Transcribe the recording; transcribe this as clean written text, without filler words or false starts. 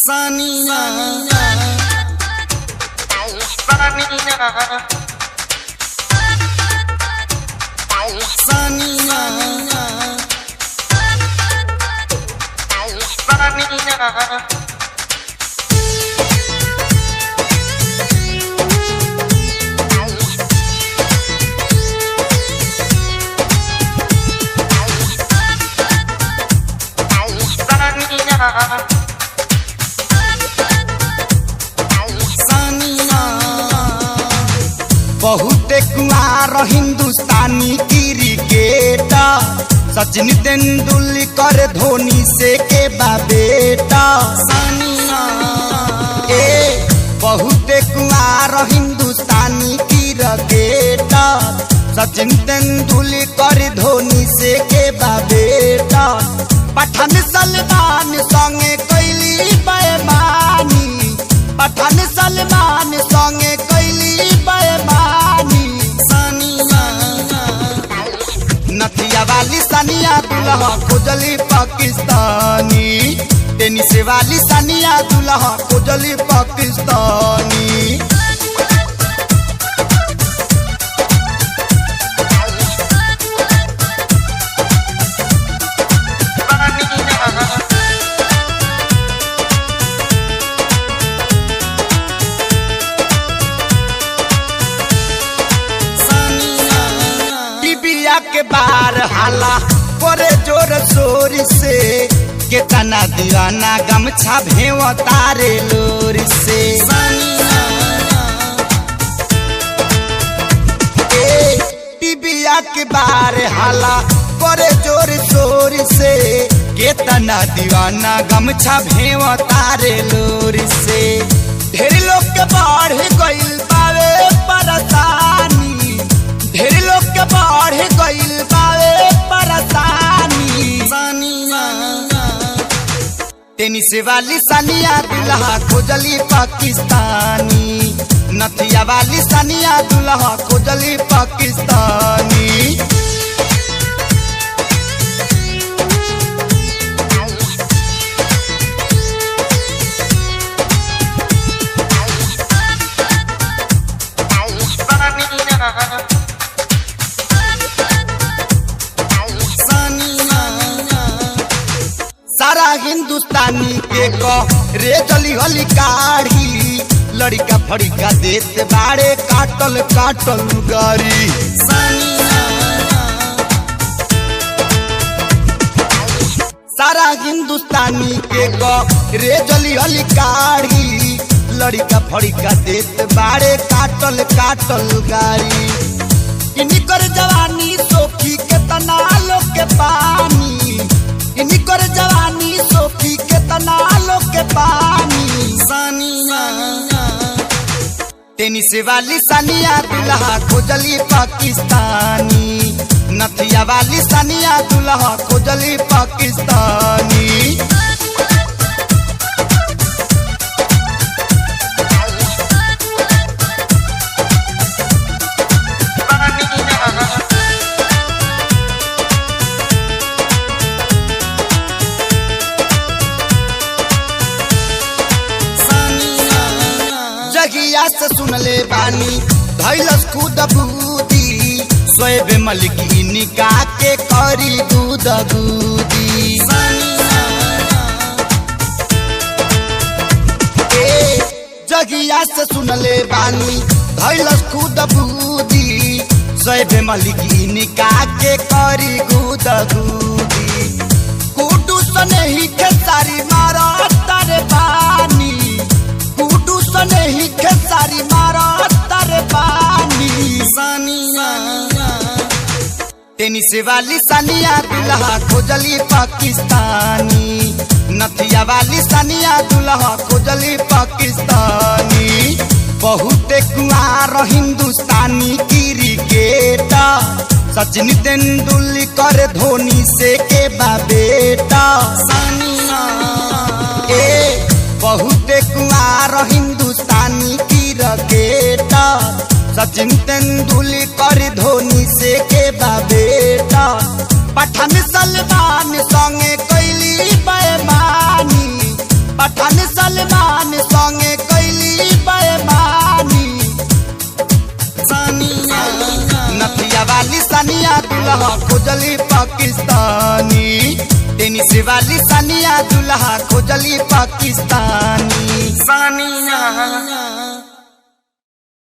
सानिया बहुत कुआर हिंदुस्तानी क्रिकेट सचिन तेंदुलकर धोनी से के बेटा सानिया बहुत कुआर हिंदुस्तानी क्रिकेट सचिन तेंदुलकर धोनी से के बेटा पठान सलमान संगे कैली बेईमानी पठान सलमान संगे कैली बेईमानी सानिया नथिया वाली सानिया दुल्हा खोजली पाकिस्तानी टेनिस वाली सानिया दुल्हा खोजली पाकिस्तानी के बार हाला करे जोर शोर से केतना दीवाना गमछा भेव तारे लोर से टीबिया के बार हाला करे जोर शोर से केतना दीवाना गमछा भेव तारे लोर से ढेर लोग के बढ़ गइल बावे परेशानी ढेर लोग के बढ़ गइल बावे परेशानी सानिया टेनिस वाली सानिया दुल्हा खोजली पाकिस्तानी नथिया वाली सानिया दुल्हा खोजली पाकिस्तानी सारा हिंदुस्तानी के रे जली हली काढ़ी लड़का फड़का देते बाड़े काटल काटल गारी सारा हिंदुस्तानी के रे जली हली काढ़ी लड़का फड़का देते बाड़े काटल काटल गारी इनकर जवानी सोखी केतना लोग के पानी इनकर जवानी सोखी केतना लोग के पानी सानिया टेनिस वाली सानिया दुल्हा खोजली पाकिस्तानी नथिया वाली सानिया दुल्हा खोजली पाकिस्तानी जगिया से सुनले बानी धैलस खुद बूदी सोएब मलिकी निका के करी दूध दूदी जगिया से सुनले बानी धैलस खुद बूदी सोएब मलिकी निका के करी दूध दूदी कुटू सने ही के सारी मारा तारे बानी नहीं खेसारी मारा तारे पानी सानिया टेनिस वाली सानिया दुल्हा खोजली पाकिस्तानी नथिया वाली सानिया दुल्हा खोजली पाकिस्तानी बहुत कुआर हिंदुस्तानी क्रिकेट सचिन तेंदुलकर धोनी से के बेटा सानिया बहुत कुआर हिंदुस्तानी क्रिकेट सचिन तेंदुलकर धोनी से के बेटा पठान सलमान संगे कैली बेईमानी पठान खान सलमान संगे कैली बेईमानी। सानिया नथिया वाली सानिया दुल्हा खोजली पाकिस्तानी। टेनिस वाली सानिया दुल्हा खोजली पाकिस्तानी। सानिया